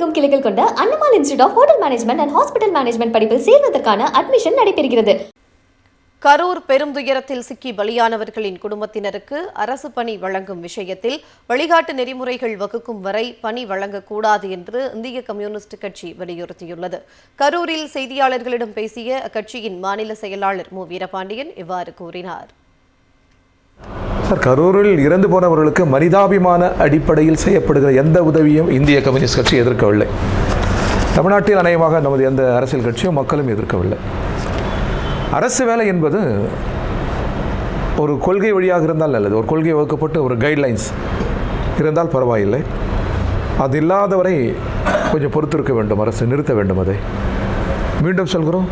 தமிழகமெங்கும் கிளைகள் கொண்ட Annamalai institute of hotel management and hospital management படிப்பில் சேர்வதற்கான அட்மிஷன் நடைபெறுகிறது. கரூர் பெருந்துயரத்தில் சிக்கி பலியானவர்களின் குடும்பத்தினருக்கு அரசு பணி வழங்கும் விஷயத்தில் வழிகாட்டு நெறிமுறைகள் வகுக்கும் வரை பணி வழங்கக்கூடாது என்று இந்திய கம்யூனிஸ்ட் கட்சி வலியுறுத்தியுள்ளது. கரூரில் செய்தியாளர்களிடம் பேசிய அக்கட்சியின் மாநில செயலாளர் மு. வீரபாண்டியன் இவ்வாறு கூறினார். கரூரில் இறந்து போனவர்களுக்கு மனிதாபிமான அடிப்படையில் செய்யப்படுகிற எந்த உதவியும் இந்திய கம்யூனிஸ்ட் கட்சி எதிர்க்கவில்லை. தமிழ்நாட்டில் அநேகமாக நமது எந்த அரசியல் கட்சியும் மக்களும் எதிர்க்கவில்லை. அரசு வேலை என்பது ஒரு கொள்கை வழியாக இருந்தால் நல்லது. ஒரு கொள்கை வகுக்கப்பட்டு ஒரு கைட்லைன்ஸ் இருந்தால் பரவாயில்லை. அது இல்லாதவரை கொஞ்சம் பொறுத்திருக்க வேண்டும். அரசு நிறுத்த வேண்டும். அதை மீண்டும் சொல்கிறோம்,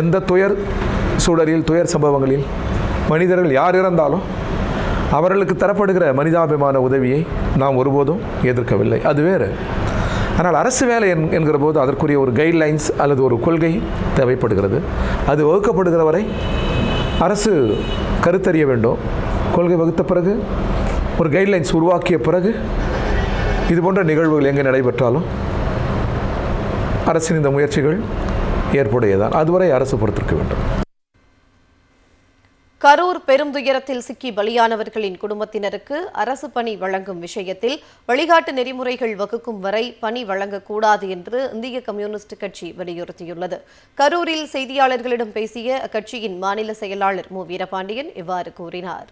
எந்த துயர் சூழலில் துயர் சம்பவங்களில் மனிதர்கள் யார் இறந்தாலும் அவர்களுக்கு தரப்படுகிற மனிதாபிமான உதவியை நாம் ஒருபோதும் எதிர்க்கவில்லை. அது வேறு. ஆனால் அரசு வேலை என்கிற போது அதற்குரிய ஒரு கைட்லைன்ஸ் அல்லது ஒரு கொள்கை தேவைப்படுகிறது. அது வகுக்கப்படுகிற வரை அரசு கருத்தறிய வேண்டும். கொள்கை வகுத்த பிறகு ஒரு கைட்லைன்ஸ் உருவாக்கிய பிறகு இது போன்ற நிகழ்வுகள் எங்கே நடைபெற்றாலும் அரசின் இந்த முயற்சிகள் ஏற்புடையதான். அதுவரை அரசு பொறுத்திருக்க வேண்டும். கரூர் பெருந்துயரத்தில் சிக்கி பலியானவர்களின் குடும்பத்தினருக்கு அரசு பணி வழங்கும் விஷயத்தில் வழிகாட்டு நெறிமுறைகள் வகுக்கும் வரை பணி வழங்கக்கூடாது என்று இந்திய கம்யூனிஸ்ட் கட்சி வலியுறுத்தியுள்ளது. கரூரில் செய்தியாளர்களிடம் பேசிய அக்கட்சியின் மாநில செயலாளர் மு. வீரபாண்டியன் இவ்வாறு கூறினார்.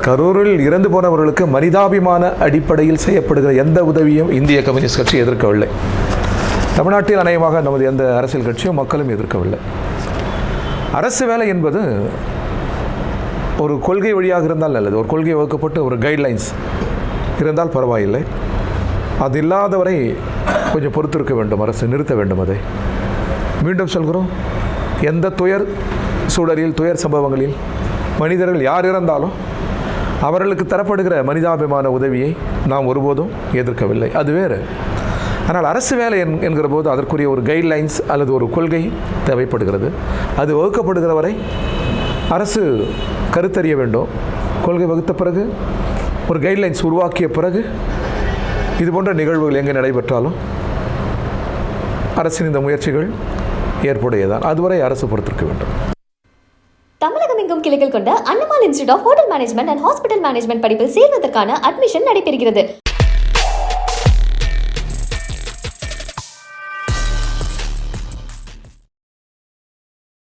கரூரில் இறந்து போனவர்களுக்கு மனிதாபிமான அடிப்படையில் செய்யப்படுகிற எந்த உதவியும் இந்திய கம்யூனிஸ்ட் கட்சி எதிர்க்கவில்லை. தமிழ்நாட்டில் அநேகமாக நமது எந்த அரசியல் கட்சியும் மக்களும் எதிர்க்கவில்லை. அரசு வேலை என்பது ஒரு கொள்கை வழியாக இருந்தால் நல்லது. ஒரு கொள்கை வகுக்கப்பட்டு ஒரு கைட்லைன்ஸ் இருந்தால் பரவாயில்லை. அது இல்லாதவரை கொஞ்சம் பொறுத்திருக்க வேண்டும். அரசு நிறுத்த வேண்டும். அதை மீண்டும் சொல்கிறோம், எந்த துயர் சூழலில் துயர் சம்பவங்களில் மனிதர்கள் யார் இறந்தாலும் அவர்களுக்கு தரப்படுகிற மனிதாபிமான உதவியை நாம் ஒருபோதும் எதிர்க்கவில்லை. அது வேறு. ஆனால் அரசு வேலை என்கிற போது அதற்குரிய ஒரு கைட்லைன்ஸ் அல்லது ஒரு கொள்கை தேவைப்படுகிறது. அது வகுக்கப்படுகிற வரை அரசு கருத்தறிய வேண்டும். கொள்கை வகுத்த பிறகு ஒரு கைட்லைன்ஸ் உருவாக்கிய பிறகு இது போன்ற நிகழ்வுகள் எங்கே நடைபெற்றாலும் அரசின் இந்த முயற்சிகள் ஏற்புடையதான். அதுவரை அரசு பொறுத்திருக்க வேண்டும். தமிழகமெங்கும் கிளைகள் கொண்ட Annamalai institute of hotel management and hospital management படிப்பில் சேர்வதற்கான அட்மிஷன் நடைபெறுகிறது.